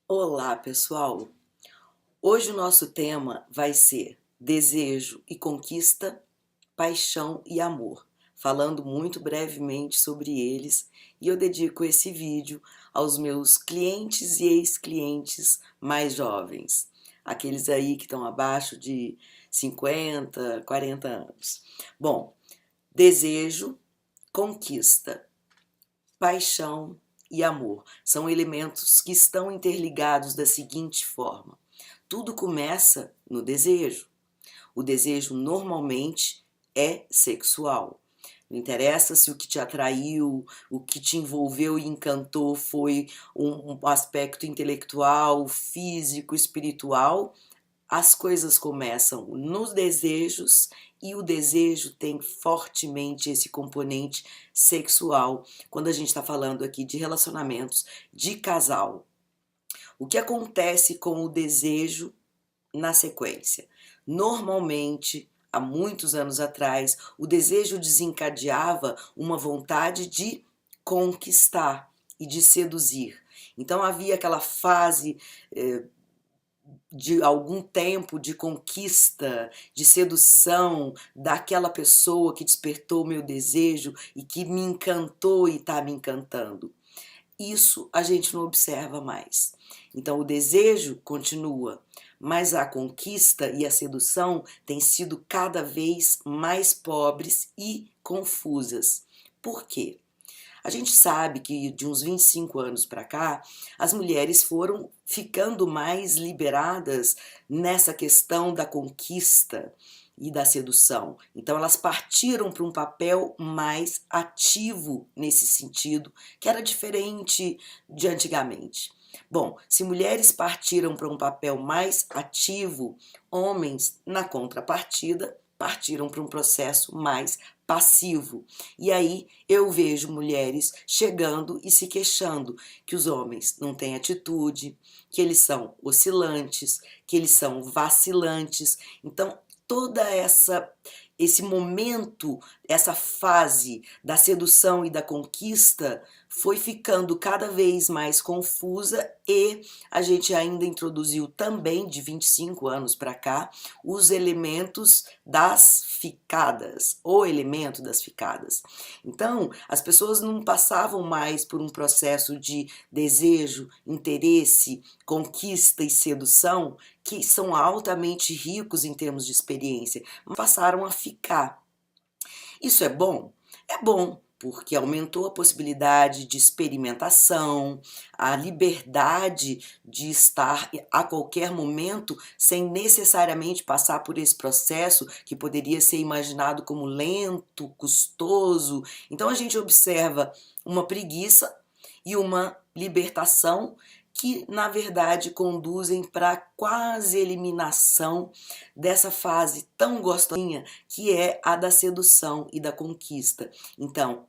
Olá, pessoal! Hoje o nosso tema vai ser desejo e conquista, paixão e amor, falando muito brevemente sobre eles, e eu dedico esse vídeo aos meus clientes e ex-clientes mais jovens, aqueles aí que estão abaixo de 50, 40 anos. Bom, desejo, conquista, paixão e amor são elementos que estão interligados da seguinte forma: tudo começa no desejo. O desejo normalmente é sexual. Não interessa se o que te atraiu, o que te envolveu e encantou foi um aspecto intelectual, físico, espiritual. As coisas começam nos desejos e o desejo tem fortemente esse componente sexual quando a gente está falando aqui de relacionamentos de casal. O que acontece com o desejo na sequência? Normalmente, há muitos anos atrás, o desejo desencadeava uma vontade de conquistar e de seduzir. Então havia aquela fase de algum tempo de conquista, de sedução daquela pessoa que despertou meu desejo e que me encantou e está me encantando. Isso a gente não observa mais. Então o desejo continua, mas a conquista e a sedução têm sido cada vez mais pobres e confusas. Por quê? A gente sabe que de uns 25 anos para cá, as mulheres foram ficando mais liberadas nessa questão da conquista e da sedução. Então elas partiram para um papel mais ativo nesse sentido, que era diferente de antigamente. Bom, se mulheres partiram para um papel mais ativo, homens, na contrapartida, partiram para um processo mais passivo. E aí eu vejo mulheres chegando e se queixando que os homens não têm atitude, que eles são oscilantes, que eles são vacilantes. Então, toda esse momento, essa fase da sedução e da conquista foi ficando cada vez mais confusa e a gente ainda introduziu também, de 25 anos para cá, os elementos das ficadas, o elemento das ficadas. Então, as pessoas não passavam mais por um processo de desejo, interesse, conquista e sedução, que são altamente ricos em termos de experiência, mas passaram a ficar. Isso é bom? É bom, porque aumentou a possibilidade de experimentação, a liberdade de estar a qualquer momento sem necessariamente passar por esse processo que poderia ser imaginado como lento, custoso. Então a gente observa uma preguiça e uma libertação que, na verdade, conduzem para a quase eliminação dessa fase tão gostosinha que é a da sedução e da conquista. Então,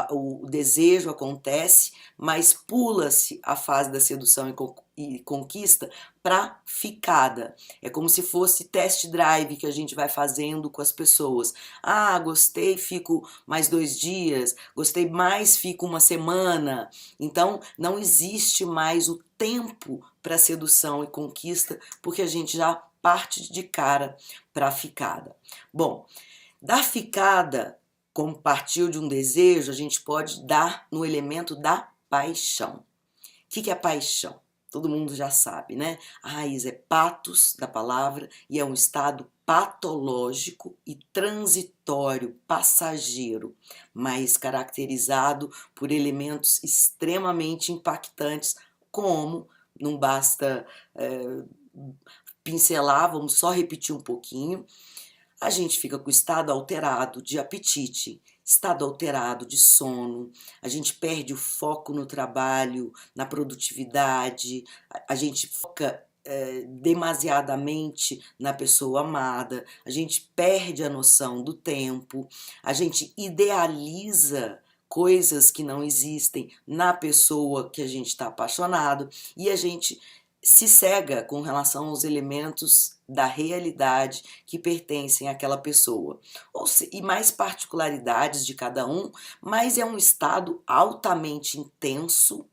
o desejo acontece, mas pula-se a fase da sedução e conquista para ficada. É como se fosse test drive que a gente vai fazendo com as pessoas. Ah, gostei, fico mais 2 dias, gostei mais, fico uma semana. Então, não existe mais o tempo para sedução e conquista, porque a gente já parte de cara para a ficada. Bom, da ficada, como partiu de um desejo, a gente pode dar no elemento da paixão. O que é paixão? Todo mundo já sabe, né? A raiz é patos, da palavra, e é um estado patológico e transitório, passageiro, mas caracterizado por elementos extremamente impactantes, como, não basta pincelar, vamos só repetir um pouquinho. A gente fica com estado alterado de apetite, estado alterado de sono, a gente perde o foco no trabalho, na produtividade, a gente foca demasiadamente na pessoa amada, a gente perde a noção do tempo, a gente idealiza coisas que não existem na pessoa que a gente está apaixonado e a gente se cega com relação aos elementos da realidade que pertencem àquela pessoa. E mais particularidades de cada um, mas é um estado altamente intenso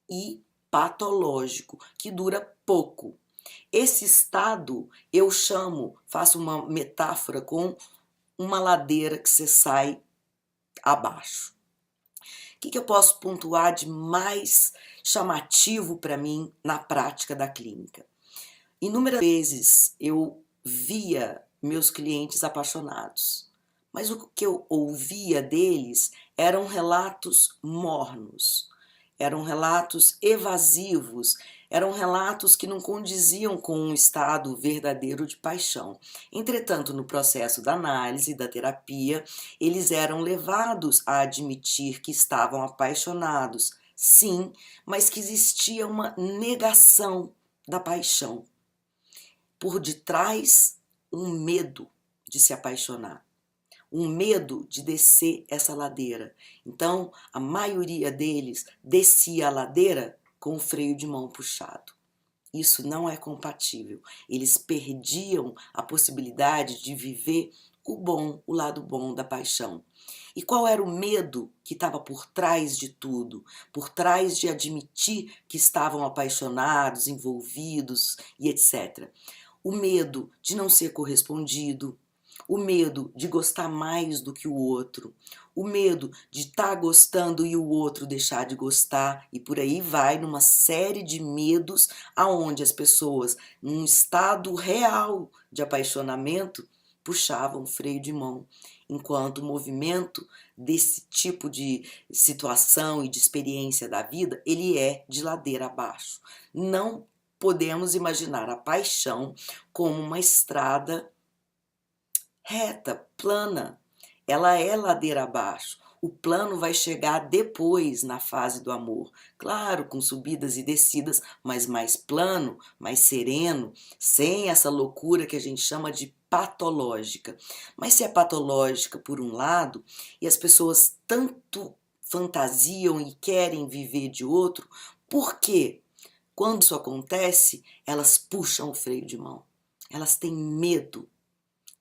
e patológico, que dura pouco. Esse estado eu chamo, faço uma metáfora com uma ladeira que você sai abaixo. O que eu posso pontuar de mais chamativo para mim na prática da clínica? Inúmeras vezes eu via meus clientes apaixonados, mas o que eu ouvia deles eram relatos mornos, eram relatos evasivos, eram relatos que não condiziam com um estado verdadeiro de paixão. Entretanto, no processo da análise, da terapia, eles eram levados a admitir que estavam apaixonados, sim, mas que existia uma negação da paixão. Por detrás, um medo de se apaixonar, um medo de descer essa ladeira. Então, a maioria deles descia a ladeira com o freio de mão puxado. Isso não é compatível. Eles perdiam a possibilidade de viver o bom, o lado bom da paixão. E qual era o medo que estava por trás de tudo? Por trás de admitir que estavam apaixonados, envolvidos e etc. O medo de não ser correspondido, o medo de gostar mais do que o outro, o medo de estar gostando e o outro deixar de gostar, e por aí vai numa série de medos aonde as pessoas, num estado real de apaixonamento, puxavam o freio de mão, enquanto o movimento desse tipo de situação e de experiência da vida, ele é de ladeira abaixo. Não podemos imaginar a paixão como uma estrada reta, plana. Ela é ladeira abaixo. O plano vai chegar depois, na fase do amor. Claro, com subidas e descidas, mas mais plano, mais sereno, sem essa loucura que a gente chama de patológica. Mas se é patológica por um lado, e as pessoas tanto fantasiam e querem viver de outro, por quê? Quando isso acontece, elas puxam o freio de mão. Elas têm medo.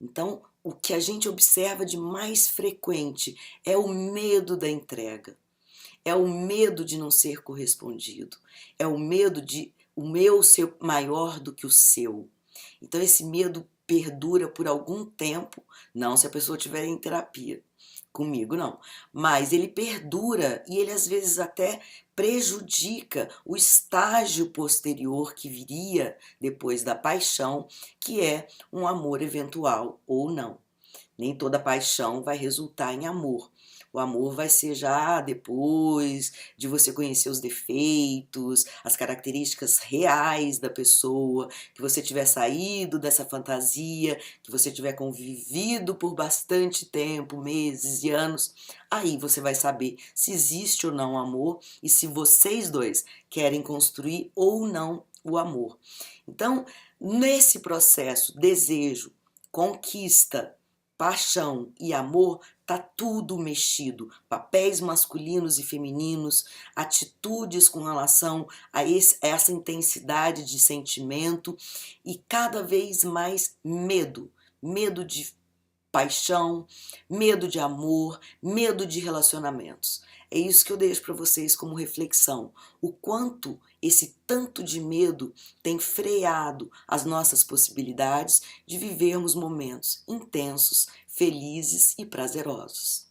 Então, o que a gente observa de mais frequente é o medo da entrega, é o medo de não ser correspondido, é o medo de o meu ser maior do que o seu. Então, esse medo perdura por algum tempo, não se a pessoa estiver em terapia. Comigo não, mas ele perdura e ele às vezes até prejudica o estágio posterior que viria depois da paixão, que é um amor eventual ou não. Nem toda paixão vai resultar em amor. O amor vai ser já depois de você conhecer os defeitos, as características reais da pessoa, que você tiver saído dessa fantasia, que você tiver convivido por bastante tempo, meses e anos, aí você vai saber se existe ou não amor e se vocês dois querem construir ou não o amor. Então, nesse processo, desejo, conquista, paixão e amor, tá tudo mexido. Papéis masculinos e femininos, atitudes com relação a essa intensidade de sentimento e cada vez mais medo. Medo de paixão, medo de amor, medo de relacionamentos. É isso que eu deixo para vocês como reflexão. O quanto esse tanto de medo tem freado as nossas possibilidades de vivermos momentos intensos, felizes e prazerosos.